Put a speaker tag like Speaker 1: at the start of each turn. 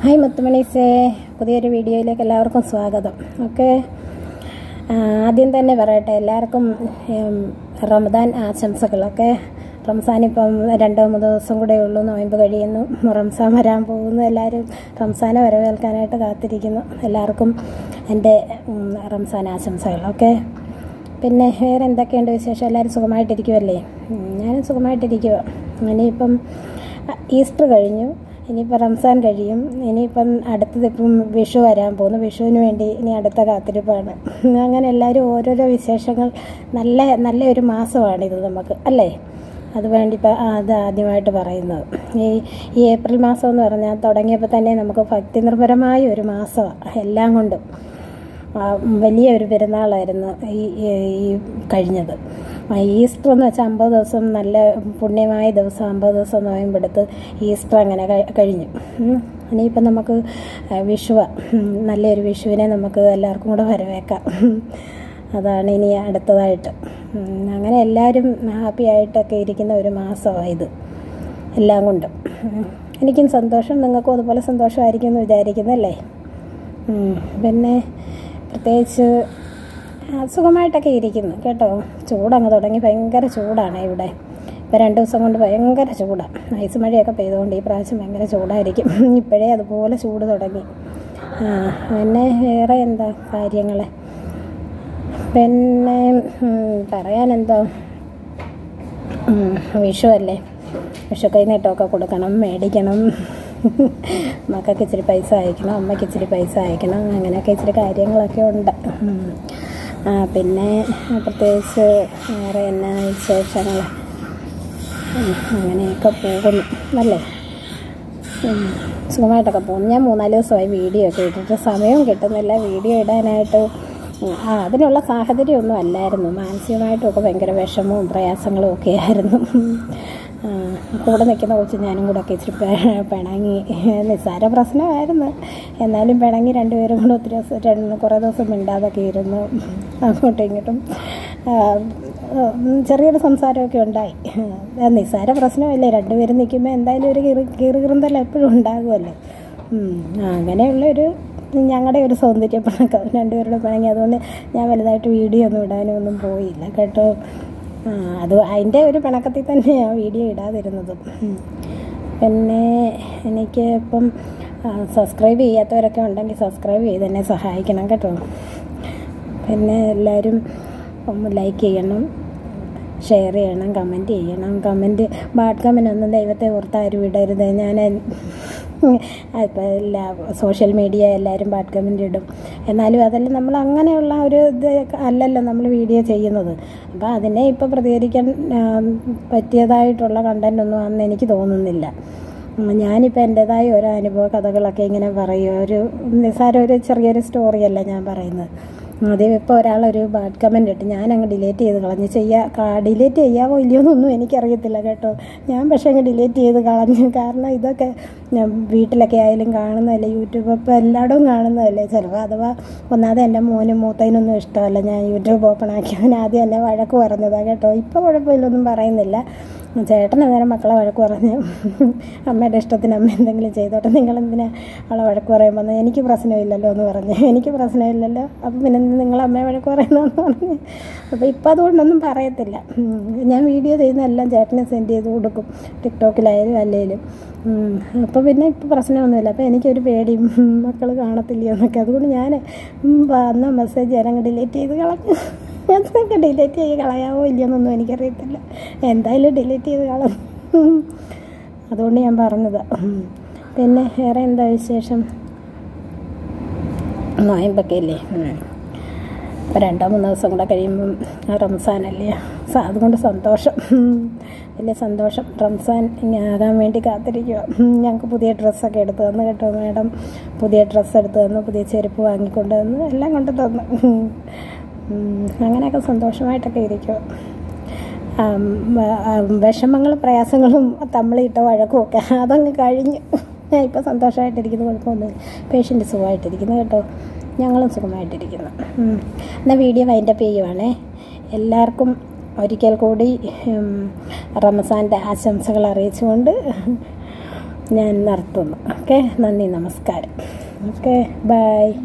Speaker 1: Hi മുത്തുമണീസേ, പുതിയൊരു വീഡിയോയിലേക്ക് എല്ലാവർക്കും സ്വാഗതം. ഓക്കെ, ആദ്യം തന്നെ പറയട്ടെ, എല്ലാവർക്കും റമദാൻ ആശംസകളൊക്കെ. റംസാൻ ഇപ്പം 2-3 ദിവസം കൂടെ ഉള്ളൂ, നോയമ്പ് കഴിയുന്നു, റംസാൻ വരാൻ പോകുന്നു. എല്ലാവരും റംസാനെ വരവേൽക്കാനായിട്ട് കാത്തിരിക്കുന്നു. എല്ലാവർക്കും എൻ്റെ റംസാൻ ആശംസകൾ. ഓക്കെ, പിന്നെ വേറെ എന്തൊക്കെയുണ്ട് വിശേഷം? എല്ലാവരും സുഖമായിട്ടിരിക്കുമല്ലേ? ഞാനും സുഖമായിട്ടിരിക്കുക. ഇനിയിപ്പം ഈസ്റ്റർ കഴിഞ്ഞു, ഇനിയിപ്പോൾ റംസാൻ കഴിയും. ഇനിയിപ്പം അടുത്തതിപ്പം വിഷു വരാൻ പോകുന്നു. വിഷുവിന് വേണ്ടി ഇനി അടുത്ത കാത്തിരിപ്പാണ്. അങ്ങനെ എല്ലാവരും ഓരോരോ വിശേഷങ്ങൾ. നല്ലൊരു മാസമാണിത് നമുക്ക്, അല്ലേ? അതുവേണ്ടി അത് ആദ്യമായിട്ട് പറയുന്നത്. ഈ ഏപ്രിൽ മാസം എന്ന് പറഞ്ഞാൽ തുടങ്ങിയപ്പോൾ തന്നെ നമുക്ക് ഭക്തി നിർഭരമായ ഒരു മാസമാണ്. എല്ലാം കൊണ്ടും വലിയൊരു പെരുന്നാളായിരുന്നു ഈ കഴിഞ്ഞത്. ഈസ്റ്റർ എന്ന് വെച്ചാൽ 50 ദിവസം നല്ല പുണ്യമായ ദിവസം, 50 ദിവസം നോയമ്പെടുത്ത് ഈസ്റ്റർ അങ്ങനെ കഴിഞ്ഞു. ഇനിയിപ്പം നമുക്ക് നല്ലൊരു വിഷുവിനെ നമുക്ക് എല്ലാവർക്കും കൂടെ വരവേക്കാം. അതാണ് ഇനി അടുത്തതായിട്ട്. അങ്ങനെ എല്ലാവരും ഹാപ്പി ആയിട്ടൊക്കെ ഇരിക്കുന്ന ഒരു മാസമാണ് ഇത്, എല്ലാം കൊണ്ടും. എനിക്കും സന്തോഷം, നിങ്ങൾക്കും അതുപോലെ സന്തോഷമായിരിക്കും എന്ന് വിചാരിക്കുന്നല്ലേ? പിന്നെ പ്രത്യേകിച്ച് സുഖമായിട്ടൊക്കെ ഇരിക്കുന്നു കേട്ടോ. ചൂടങ്ങ് തുടങ്ങി, ഭയങ്കര ചൂടാണ് ഇവിടെ. ഇപ്പോൾ 2 ദിവസം കൊണ്ട് ഭയങ്കര ചൂടാണ്. ഐസ് മഴയൊക്കെ പെയ്തുകൊണ്ട് ഈ പ്രാവശ്യം ഭയങ്കര ചൂടായിരിക്കും. ഇപ്പോഴേ അതുപോലെ ചൂട് തുടങ്ങി. പിന്നെ വേറെ എന്താ കാര്യങ്ങൾ? പിന്നെ പറയാനെന്തോ, വിഷു അല്ലേ, വിഷു കൈനീട്ടമൊക്കെ കൊടുക്കണം, മേടിക്കണം. മക്കൾക്ക് ഇച്ചിരി പൈസ അയക്കണം, അമ്മയ്ക്ക് ഇച്ചിരി പൈസ അയക്കണം. അങ്ങനെയൊക്കെ ഇച്ചിരി കാര്യങ്ങളൊക്കെ ഉണ്ട്. പിന്നെ പ്രത്യേകിച്ച് വേറെ എന്നാ വിശേഷങ്ങൾ? അങ്ങനെയൊക്കെ പോകുന്നു, അല്ലേ? സുഖമായിട്ടൊക്കെ പോകുന്നു. ഞാൻ 3-4 ദിവസമായി വീഡിയോ ഒക്കെ ഇട്ടിട്ട് സമയവും കിട്ടുന്നില്ല വീഡിയോ ഇടാനായിട്ട്. അതിനുള്ള സാഹചര്യമൊന്നും അല്ലായിരുന്നു. മാനസികമായിട്ടുമൊക്കെ ഭയങ്കര വിഷമവും പ്രയാസങ്ങളും ഒക്കെ ആയിരുന്നു. കൂടെ നിൽക്കുന്ന കൊച്ച് ഞാനും കൂടെ ഒക്കെ ഇച്ചിരി പിണങ്ങി. നിസ്സാര പ്രശ്നമായിരുന്നു, എന്നാലും പിണങ്ങി. 2 പേരും കൂടെ കുറേ ദിവസം മിണ്ടാതൊക്കെ ഇരുന്നു. അങ്ങോട്ടും ഇങ്ങോട്ടും ചെറിയൊരു സംസാരമൊക്കെ ഉണ്ടായി. നിസ്സാര പ്രശ്നമല്ലേ, 2 പേരും നിൽക്കുമ്പോൾ എന്തായാലും ഒരു കീറുകിറുന്തല്ല എപ്പോഴും ഉണ്ടാകുമല്ലോ. അങ്ങനെയുള്ളൊരു ഞങ്ങളുടെ ഒരു സൗന്ദര്യ പിണക്കം, 2 പേരുടെ പിണങ്ങി. അതുകൊണ്ട് ഞാൻ വലുതായിട്ട് വീഡിയോ ഒന്നും ഇടാനൊന്നും പോയില്ല കേട്ടോ. അതിൻ്റെ ഒരു പിണക്കത്തിൽ തന്നെയാണ് വീഡിയോ ഇടാതിരുന്നത്. പിന്നെ എനിക്ക് ഇപ്പം സബ്സ്ക്രൈബ് ചെയ്യാത്തവരൊക്കെ ഉണ്ടെങ്കിൽ സബ്സ്ക്രൈബ് ചെയ്ത് എന്നെ സഹായിക്കണം കേട്ടോ. പിന്നെ എല്ലാവരും ലൈക്ക് ചെയ്യണം, ഷെയർ ചെയ്യണം, കമൻറ്റ് ചെയ്യണം. ബാഡ് കമൻ്റ് ഒന്നും ദൈവത്തെ ഓർത്താരും ഇടരുത്. ഞാൻ ഇപ്പോൾ സോഷ്യൽ മീഡിയ എല്ലാവരും ബാഡ് കമൻ്റ് ഇടും. എന്നാലും അതെല്ലാം നമ്മൾ അങ്ങനെയുള്ള ഒരു ഇത് അല്ലല്ലോ നമ്മൾ വീഡിയോ ചെയ്യുന്നത്. അപ്പോൾ അതിനെ ഇപ്പോൾ പ്രതികരിക്കാൻ പറ്റിയതായിട്ടുള്ള കണ്ടൻറ്റൊന്നും അന്ന് എനിക്ക് തോന്നുന്നില്ല. ഞാനിപ്പോൾ എൻ്റേതായ ഓരോ അനുഭവ കഥകളൊക്കെ ഇങ്ങനെ പറയും. ഒരു ഒരു ചെറിയൊരു സ്റ്റോറിയല്ല ഞാൻ പറയുന്നത്. ആദ്യം ഇപ്പോൾ ഒരാളൊരു ബാഡ് കമൻ്റ് ഇട്ട് ഞാനങ്ങ് ഡിലീറ്റ് ചെയ്ത് കളഞ്ഞു. ഡിലീറ്റ് ചെയ്യാമോ ഇല്ലയോ എന്നൊന്നും എനിക്കറിയത്തില്ല കേട്ടോ. ഞാൻ പക്ഷേ അങ്ങ് ഡിലീറ്റ് ചെയ്ത് കളഞ്ഞു. കാരണം ഇതൊക്കെ ഞാൻ വീട്ടിലൊക്കെ ആയാലും കാണുന്നതല്ലേ, യൂട്യൂബ് ഇപ്പോൾ എല്ലായിടവും കാണുന്നതല്ലേ. ചിലപ്പോൾ അഥവാ ഒന്നാമത് എൻ്റെ മോനും മൂത്തതിനൊന്നും ഇഷ്ടമല്ല ഞാൻ യൂട്യൂബ് ഓപ്പൺ ആക്കി. അവൻ ആദ്യം എന്നെ വഴക്ക് പറഞ്ഞതാണ് കേട്ടോ. ഇപ്പോൾ കുഴപ്പമില്ലൊന്നും പറയുന്നില്ല. ചേട്ടൻ അന്നേരം മക്കളെ വഴക്ക് പറഞ്ഞു, അമ്മയുടെ ഇഷ്ടത്തിന് അമ്മ എന്തെങ്കിലും ചെയ്തോട്ടെ, നിങ്ങളെന്തിനാ അവളെ വഴക്ക് പറയുമ്പോൾ? എനിക്ക് പ്രശ്നമില്ലല്ലോ എന്ന് പറഞ്ഞു. എനിക്ക് പ്രശ്നമില്ലല്ലോ, അപ്പം പിന്നെ നിങ്ങൾ അമ്മയെ വഴക്ക് പറയുന്നതെന്ന് പറഞ്ഞു. അപ്പോൾ ഇപ്പം അതുകൊണ്ടൊന്നും പറയത്തില്ല. ഞാൻ വീഡിയോ ചെയ്യുന്നതെല്ലാം ചേട്ടനെ സെൻഡ് ചെയ്ത് കൊടുക്കും, ടിക്ടോക്കിലായാലും അല്ലെങ്കിലും. അപ്പോൾ പിന്നെ ഇപ്പോൾ പ്രശ്നമൊന്നുമില്ല. അപ്പോൾ എനിക്കൊരു പേടി, മക്കൾ കാണത്തില്ലയോ എന്നൊക്കെ. അതുകൊണ്ട് ഞാൻ വന്ന മെസ്സേജ് ഞാനങ്ങ് ഡിലീറ്റ് ചെയ്ത് കളഞ്ഞു. അതൊക്കെ ഡിലീറ്റ് ചെയ്ത് കളയാമോ ഇല്ലയെന്നൊന്നും എനിക്കറിയത്തില്ല. എന്തായാലും ഡിലീറ്റ് ചെയ്ത് കളഞ്ഞു. അതുകൊണ്ട് ഞാൻ പറഞ്ഞത്. പിന്നെ വേറെ എന്താ വിശേഷം? നോയമ്പൊക്കെ അല്ലേ, ഇപ്പോൾ 2-3 ദിവസം കൂടെ കഴിയുമ്പം റംസാനല്ലേ. അതുകൊണ്ട് സന്തോഷം, വലിയ സന്തോഷം. റംസാൻ ആകാൻ വേണ്ടി കാത്തിരിക്കുക. ഞങ്ങൾക്ക് പുതിയ ഡ്രസ്സൊക്കെ എടുത്ത് തന്നു കേട്ടോ. മാഡം പുതിയ ഡ്രസ്സ് എടുത്ത് തന്നു, പുതിയ ചെരുപ്പ് വാങ്ങിക്കൊണ്ട് തന്നു, എല്ലാം കൊണ്ട് തന്നു. അങ്ങനെയൊക്കെ സന്തോഷമായിട്ടൊക്കെ ഇരിക്കുക. വിഷമങ്ങളും പ്രയാസങ്ങളും തമ്മിലിട്ട വഴക്കും ഒക്കെ അതങ്ങ് കഴിഞ്ഞ് ഞാൻ ഇപ്പോൾ സന്തോഷമായിട്ടിരിക്കുന്നു. കുഴപ്പമൊന്നുമില്ല. പേഷ്യൻ്റ് സുഖമായിട്ടിരിക്കുന്നു കേട്ടോ. ഞങ്ങളും സുഖമായിട്ടിരിക്കുന്നു. എന്നാൽ വീഡിയോ വൈൻഡപ്പ് ചെയ്യുവാണേ. എല്ലാവർക്കും ഒരിക്കൽ കൂടി റമസാൻ്റെ ആശംസകൾ അറിയിച്ചുകൊണ്ട് ഞാൻ നിർത്തുന്നു. ഓക്കെ, നന്ദി, നമസ്കാരം. Okay, by.